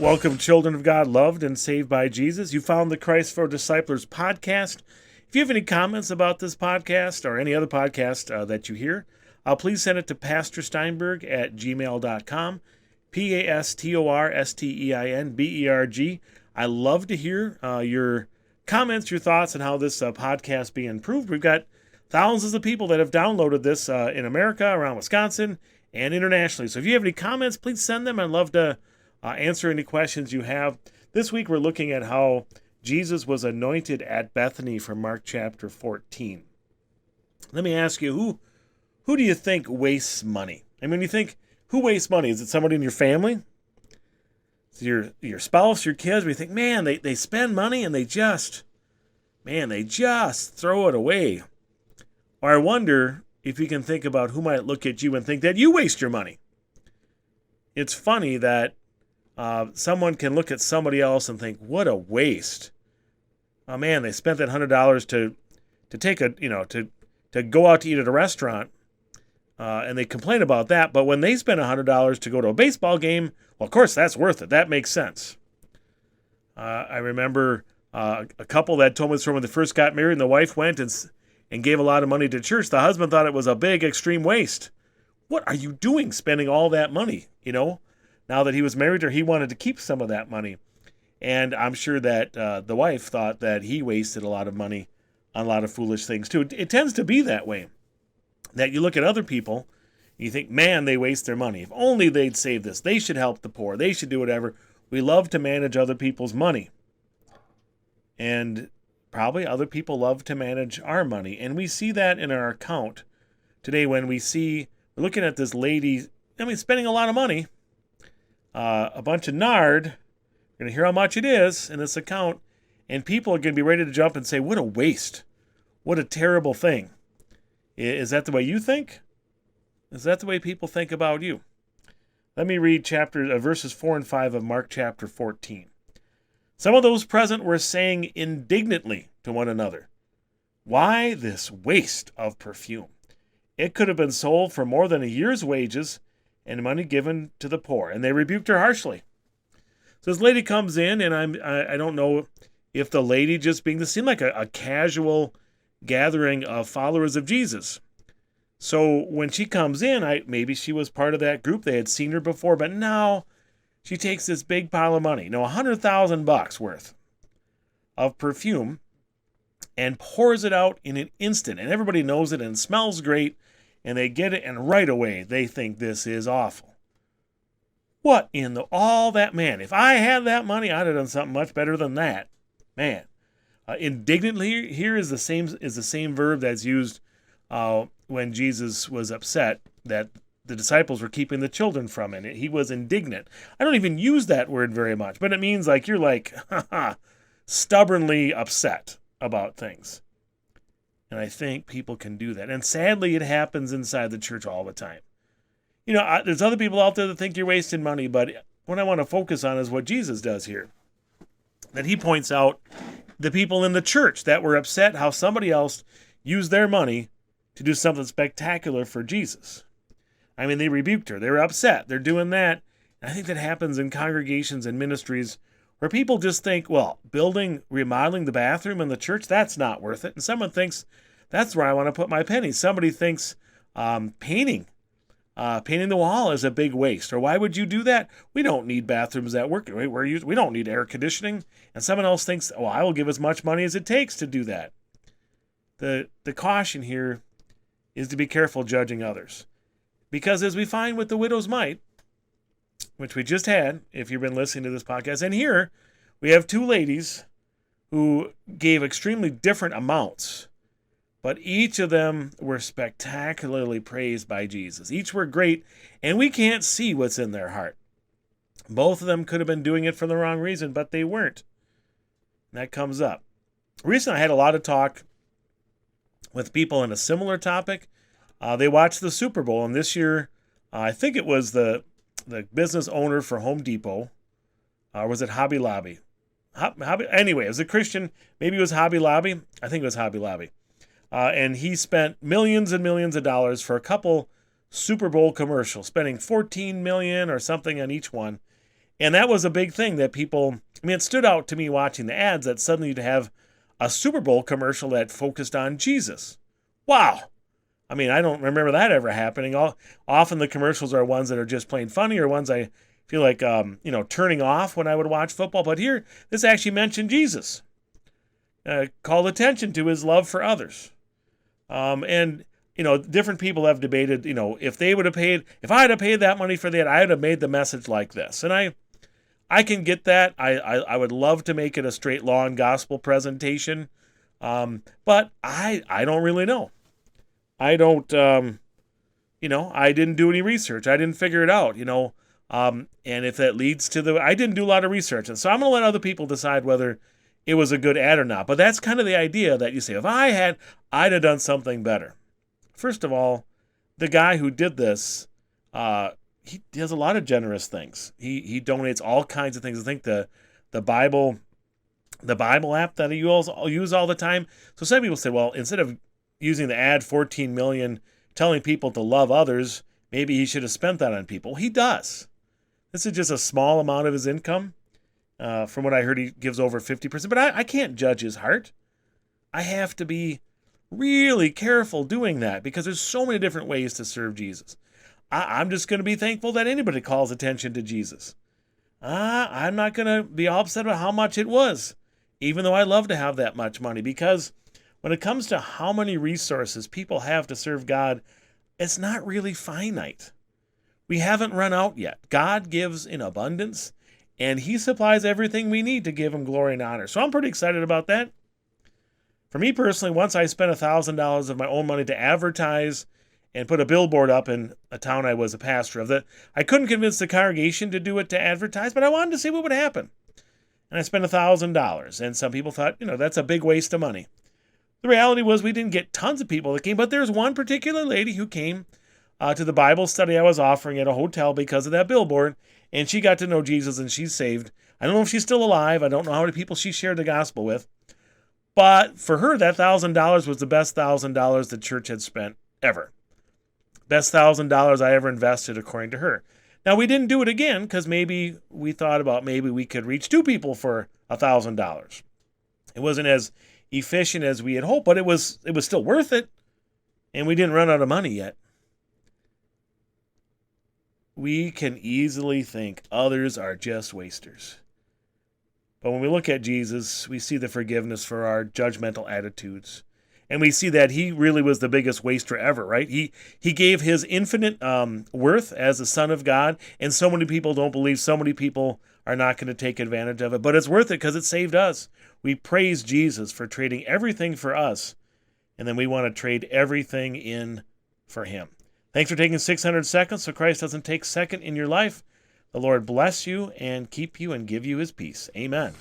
Welcome, children of God, loved and saved by Jesus. You found the Christ for Disciples podcast. If you have any comments about this podcast or any other podcast that you hear, please send it to pastorsteinberg@gmail.com, PastorSteinberg. I love to hear your comments, your thoughts on how this podcast be improved. We've got thousands of people that have downloaded this in America, around Wisconsin, and internationally. So if you have any comments, please send them. I'd love to answer any questions you have. This week we're looking at how Jesus was anointed at Bethany from Mark chapter 14. Let me ask you, who do you think wastes money? I mean, you think, who wastes money? Is it somebody in your family? Is it your spouse, your kids? We think, man, they spend money and they just throw it away. Or I wonder if you can think about who might look at you and think that you waste your money. It's funny that someone can look at somebody else and think, what a waste. Oh man, they spent that $100 to take to go out to eat at a restaurant, and they complain about that. But when they spend $100 to go to a baseball game, well, of course that's worth it. That makes sense. I remember a couple that told me this when they first got married, and the wife went and gave a lot of money to church. The husband thought it was a big extreme waste. What are you doing spending all that money? Now that he was married to her, he wanted to keep some of that money. And I'm sure that the wife thought that he wasted a lot of money on a lot of foolish things too. It tends to be that way. That you look at other people, you think, man, they waste their money. If only they'd save this. They should help the poor. They should do whatever. We love to manage other people's money. And probably other people love to manage our money. And we see that in our account today when we're looking at this lady, spending a lot of money. A bunch of nard. You're going to hear how much it is in this account, and people are going to be ready to jump and say, what a waste. What a terrible thing. Is that the way you think? Is that the way people think about you? Let me read verses 4 and 5 of Mark chapter 14. Some of those present were saying indignantly to one another, why this waste of perfume? It could have been sold for more than a year's wages and money given to the poor. And they rebuked her harshly. So this lady comes in, and I don't know if the lady just seemed like a casual gathering of followers of Jesus. So when she comes in, maybe she was part of that group. They had seen her before, but now she takes this big pile of money, $100,000 worth of perfume, and pours it out in an instant. And everybody knows it and it smells great. And they get it, and right away they think this is awful. What in all that, man? If I had that money, I'd have done something much better than that, man. Indignantly here is the same verb that's used when Jesus was upset that the disciples were keeping the children from him. He was indignant. I don't even use that word very much, but it means like you're stubbornly upset about things. And I think people can do that. And sadly, it happens inside the church all the time. There's other people out there that think you're wasting money, but what I want to focus on is what Jesus does here. That he points out the people in the church that were upset how somebody else used their money to do something spectacular for Jesus. They rebuked her. They were upset. They're doing that. And I think that happens in congregations and ministries where people just think, well, remodeling the bathroom in the church, that's not worth it. And someone thinks, that's where I want to put my pennies. Somebody thinks painting the wall is a big waste. Or why would you do that? We don't need bathrooms that work. We don't need air conditioning. And someone else thinks, well, I will give as much money as it takes to do that. The caution here is to be careful judging others. Because as we find with the widow's mite, which we just had, if you've been listening to this podcast, and here we have two ladies who gave extremely different amounts, but each of them were spectacularly praised by Jesus. Each were great, and we can't see what's in their heart. Both of them could have been doing it for the wrong reason, but they weren't. And that comes up. Recently, I had a lot of talk with people on a similar topic. They watched the Super Bowl, and this year, I think it was the business owner for Home Depot, or was it Hobby Lobby? Anyway, it was a Christian. Maybe it was Hobby Lobby. I think it was Hobby Lobby. And he spent millions and millions of dollars for a couple Super Bowl commercials, spending $14 million or something on each one. And that was a big thing that people, I mean, it stood out to me watching the ads that suddenly you'd have a Super Bowl commercial that focused on Jesus. Wow. I mean, I don't remember that ever happening. Often the commercials are ones that are just plain funny or ones I feel like, turning off when I would watch football. But here, this actually mentioned Jesus. Called attention to his love for others. And different people have debated, if I had paid that money for that, I would have made the message like this. And I can get that. I would love to make it a straight law and gospel presentation. But I don't really know. I don't, I didn't do any research. I didn't figure it out, and if that leads to I didn't do a lot of research. And so I'm going to let other people decide whether it was a good ad or not. But that's kind of the idea that you say, if I'd have done something better. First of all, the guy who did this, he does a lot of generous things. He donates all kinds of things. I think the Bible app that you all use all the time. So some people say, well, instead of using the ad 14 million telling people to love others, maybe he should have spent that on people. He does. This is just a small amount of his income. From what I heard, he gives over 50%. But I can't judge his heart. I have to be really careful doing that because there's so many different ways to serve Jesus. I'm just going to be thankful that anybody calls attention to Jesus. I'm not going to be all upset about how much it was, even though I love to have that much money, because when it comes to how many resources people have to serve God, it's not really finite. We haven't run out yet. God gives in abundance, and he supplies everything we need to give him glory and honor. So I'm pretty excited about that. For me personally, once I spent $1,000 of my own money to advertise and put a billboard up in a town I was a pastor of, that I couldn't convince the congregation to do it to advertise, but I wanted to see what would happen. And I spent $1,000, and some people thought, that's a big waste of money. The reality was we didn't get tons of people that came, but there's one particular lady who came to the Bible study I was offering at a hotel because of that billboard, and she got to know Jesus and she's saved. I don't know if she's still alive. I don't know how many people she shared the gospel with. But for her, that $1,000 was the best $1,000 the church had spent ever. Best $1,000 I ever invested, according to her. Now, we didn't do it again because maybe we thought about maybe we could reach 2 people for $1,000. It wasn't as efficient as we had hoped, but it was still worth it, and we didn't run out of money yet. We can easily think others are just wasters. But when we look at Jesus, we see the forgiveness for our judgmental attitudes. And we see that he really was the biggest waster ever, right? He gave his infinite worth as the Son of God, and so many people don't believe. So many people are not going to take advantage of it. But it's worth it because it saved us. We praise Jesus for trading everything for us, and then we want to trade everything in for him. Thanks for taking 600 seconds so Christ doesn't take second in your life. The Lord bless you and keep you and give you his peace. Amen.